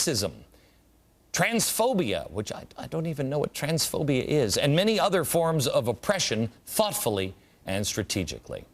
sexism, transphobia, which I don't even know what transphobia is, and many other forms of oppression thoughtfully and strategically.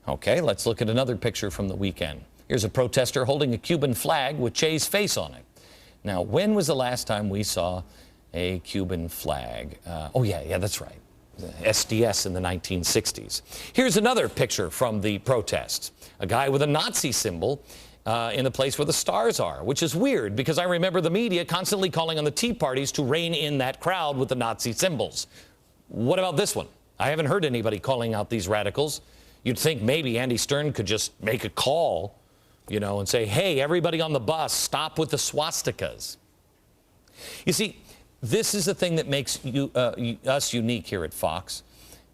Okay, let's look at another picture from the weekend. Here's a protester holding a Cuban flag with Che's face on it. Now, when was the last time we saw a Cuban flag? Oh, yeah, that's right. SDS in the 1960s. Here's another picture from the protests. A guy with a Nazi symbol in the place where the stars are, which is weird because I remember the media constantly calling on the Tea Parties to rein in that crowd with the Nazi symbols. What about this one? I haven't heard anybody calling out these radicals. You'd think maybe Andy Stern could just make a call, you know, and say, hey, everybody on the bus, stop with the swastikas. You see, this is the thing that makes us unique here at Fox,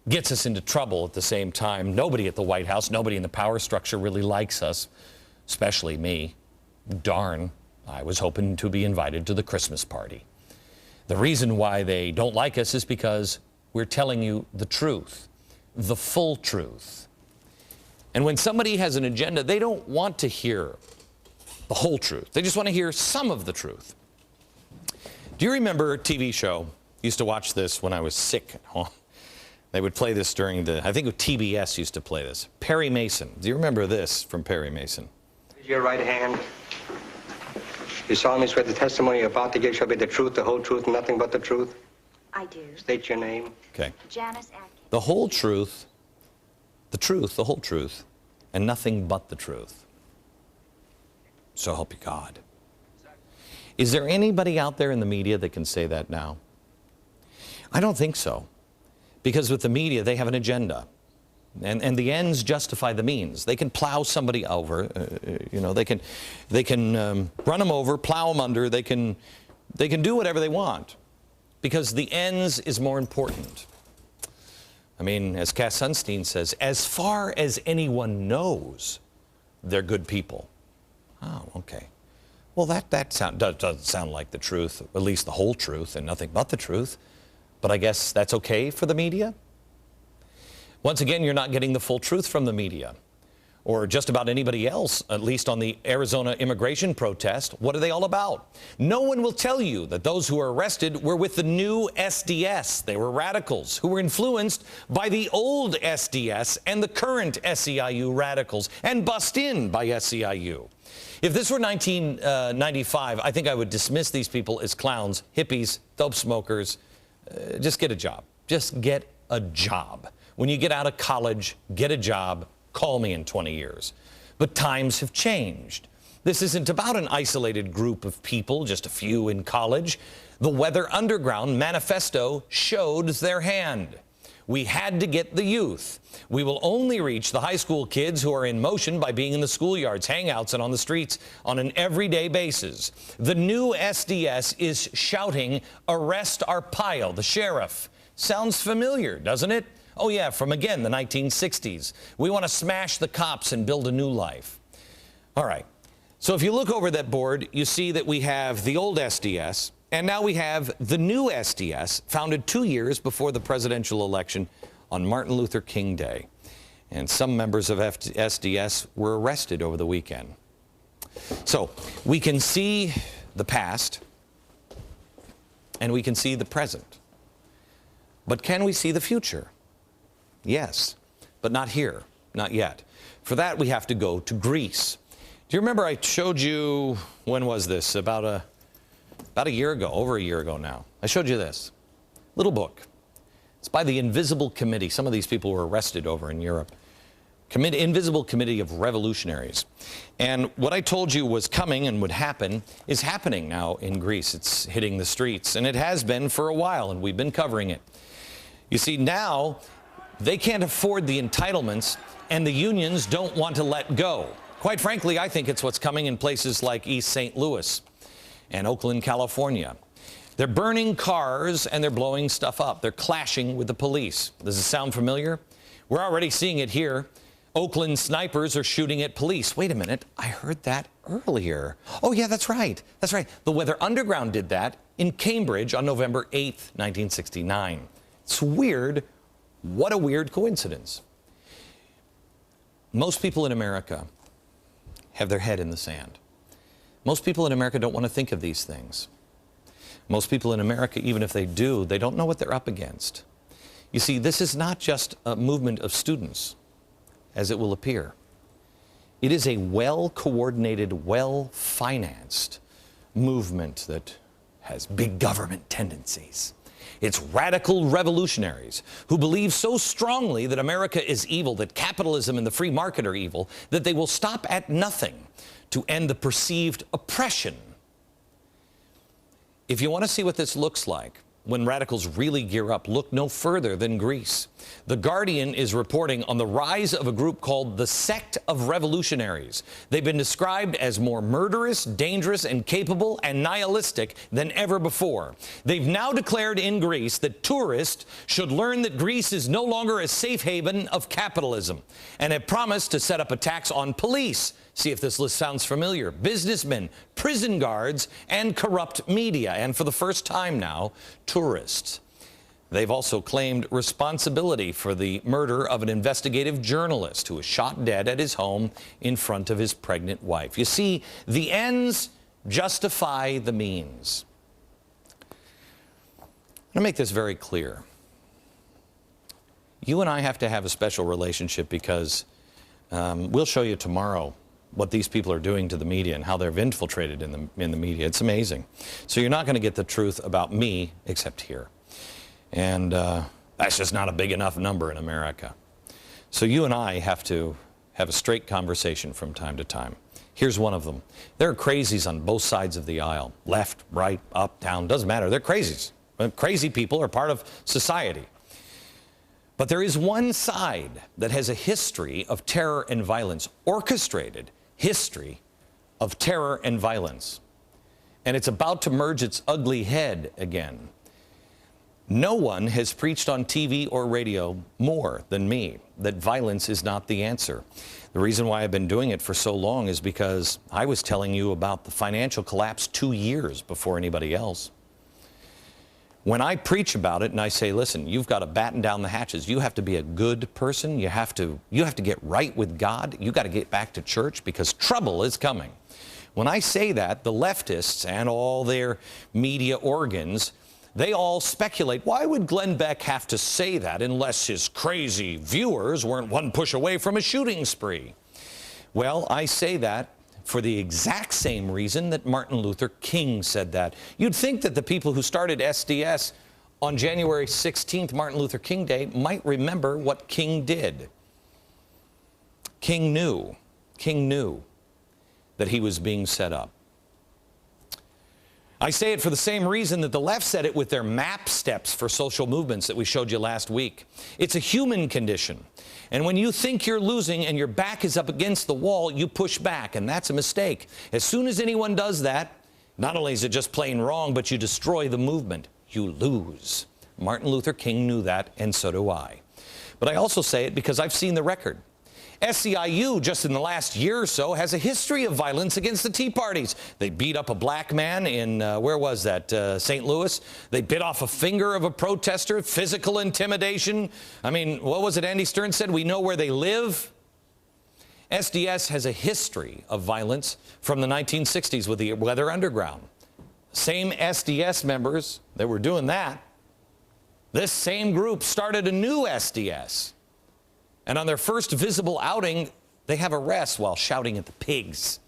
gets us into trouble at the same time. Nobody at the White House, nobody in the power structure really likes us, especially me. Darn, I was hoping to be invited to the Christmas party. The reason why they don't like us is because we're telling you the truth, the full truth. And when somebody has an agenda, they don't want to hear the whole truth. They just want to hear some of the truth. Do you remember a TV show? I used to watch this when I was sick at home. They would play this during I think TBS used to play this. Perry Mason. Do you remember this from Perry Mason? Your right hand. You solemnly swear the testimony you're about to give shall be the truth, the whole truth, and nothing but the truth? I do. State your name. Okay. Janice Atkins. The whole truth, the whole truth, and nothing but the truth. So help you God. Is there anybody out there in the media that can say that now? I don't think so. Because with the media, they have an agenda. And the ends justify the means. They can plow somebody over, you know, they can run them over, plow them under, they can do whatever they want. Because the ends is more important. I mean, as Cass Sunstein says, as far as anyone knows, they're good people. Oh, okay. Well, that doesn't sound like the truth, at least the whole truth and nothing but the truth. But I guess that's okay for the media? Once again, you're not getting the full truth from the media or just about anybody else, at least on the Arizona immigration protest. What are they all about? No one will tell you that those who were arrested were with the new SDS. They were radicals who were influenced by the old SDS and the current SEIU radicals and bussed in by SEIU. If this were 1995, I think I would dismiss these people as clowns, hippies, dope smokers. Just get a job. Just get a job. When you get out of college, get a job. Call me in 20 years. But times have changed. This isn't about an isolated group of people, just a few in college. The Weather Underground manifesto showed their hand. We had to get the youth. We will only reach the high school kids who are in motion by being in the schoolyards, hangouts, and on the streets on an everyday basis. The new SDS is shouting, arrest Arpaio, the sheriff. Sounds familiar, doesn't it? Oh yeah, from again, the 1960s. We want to smash the cops and build a new life. All right, so if you look over that board, you see that we have the old SDS, and now we have the new SDS, founded 2 years before the presidential election on Martin Luther King Day. And some members of SDS were arrested over the weekend. So we can see the past, and we can see the present. But can we see the future? Yes, but not here, not yet. For that, we have to go to Greece. Do you remember I showed you, when was this? About a year ago, over a year ago now. I showed you this little book. It's by the Invisible Committee. Some of these people were arrested over in Europe. Invisible Committee of Revolutionaries. And what I told you was coming and would happen is happening now in Greece. It's hitting the streets, and it has been for a while, and we've been covering it. You see, now they can't afford the entitlements, and the unions don't want to let go. Quite frankly, I think it's what's coming in places like East St. Louis and Oakland, California. They're burning cars and they're blowing stuff up. They're clashing with the police. Does it sound familiar? We're already seeing it here. Oakland snipers are shooting at police. Wait a minute, I heard that earlier. Oh yeah, that's right. That's right. The Weather Underground did that in Cambridge on November 8th, 1969. It's weird. What a weird coincidence. Most people in America have their head in the sand. Most people in America don't want to think of these things. Most people in America, even if they do, they don't know what they're up against. You see, this is not just a movement of students, as it will appear. It is a well-coordinated, well-financed movement that has big government tendencies. It's radical revolutionaries who believe so strongly that America is evil, that capitalism and the free market are evil, that they will stop at nothing to end the perceived oppression. If you want to see what this looks like when radicals really gear up, look no further than Greece. The Guardian is reporting on the rise of a group called the Sect of Revolutionaries. They've been described as more murderous, dangerous, and capable and nihilistic than ever before. They've now declared in Greece that tourists should learn that Greece is no longer a safe haven of capitalism, and have promised to set up attacks on police. See if this list sounds familiar. Businessmen, prison guards, and corrupt media. And for the first time now, tourists. They've also claimed responsibility for the murder of an investigative journalist who was shot dead at his home in front of his pregnant wife. You see, the ends justify the means. I'm going to make this very clear. You and I have to have a special relationship because we'll show you tomorrow what these people are doing to the media and how they've infiltrated in the media. It's amazing. So you're not going to get the truth about me except here. And that's just not a big enough number in America. So you and I have to have a straight conversation from time to time. Here's one of them. There are crazies on both sides of the aisle. Left, right, up, down, doesn't matter. They're crazies. Crazy people are part of society. But there is one side that has a history of terror and violence, orchestrated history of terror and violence. And it's about to merge its ugly head again. No one has preached on TV or radio more than me that violence is not the answer. The reason why I've been doing it for so long is because I was telling you about the financial collapse 2 years before anybody else. When I preach about it and I say, listen, you've got to batten down the hatches. You have to be a good person. You have to get right with God. You got to get back to church because trouble is coming. When I say that, the leftists and all their media organs, they all speculate, why would Glenn Beck have to say that unless his crazy viewers weren't one push away from a shooting spree? Well, I say that for the exact same reason that Martin Luther King said that. You'd think that the people who started SDS on January 16th, Martin Luther King Day, might remember what King did. King knew that he was being set up. I say it for the same reason that the left said it with their MAP steps for social movements that we showed you last week. It's a human condition. And when you think you're losing and your back is up against the wall, you push back, and that's a mistake. As soon as anyone does that, not only is it just plain wrong, but you destroy the movement. You lose. Martin Luther King knew that, and so do I. But I also say it because I've seen the record. SEIU, just in the last year or so, has a history of violence against the Tea Parties. They beat up a black man in, where was that, St. Louis? They bit off a finger of a protester, physical intimidation. I mean, what was it Andy Stern said? We know where they live. SDS has a history of violence from the 1960s with the Weather Underground. Same SDS members that were doing that, this same group started a new SDS. And on their first visible outing, they have arrests while shouting at the pigs.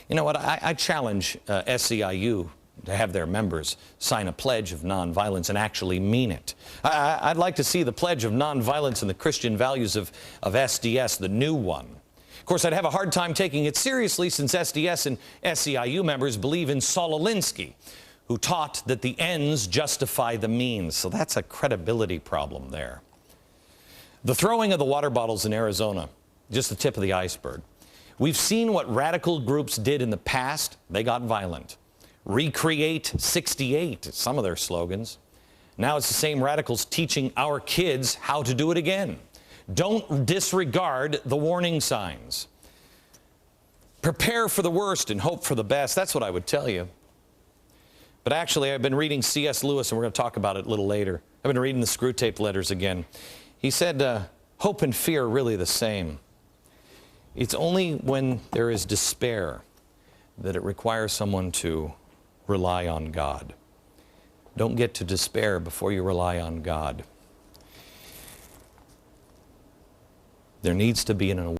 You know what? I challenge SEIU to have their members sign a pledge of nonviolence and actually mean it. I'd like to see the pledge of nonviolence and the Christian values of SDS, the new one. Of course, I'd have a hard time taking it seriously since SDS and SEIU members believe in Saul Alinsky, who taught that the ends justify the means. So that's a credibility problem there. The throwing of the water bottles in Arizona, just the tip of the iceberg. We've seen what radical groups did in the past. They got violent. Recreate 68, some of their slogans. Now it's the same radicals teaching our kids how to do it again. Don't disregard the warning signs. Prepare for the worst and hope for the best. That's what I would tell you. But actually, I've been reading C.S. Lewis, and we're going to talk about it a little later. I've been reading the Screw Tape Letters again. He said, hope and fear are really the same. It's only when there is despair that it requires someone to rely on God. Don't get to despair before you rely on God. There needs to be an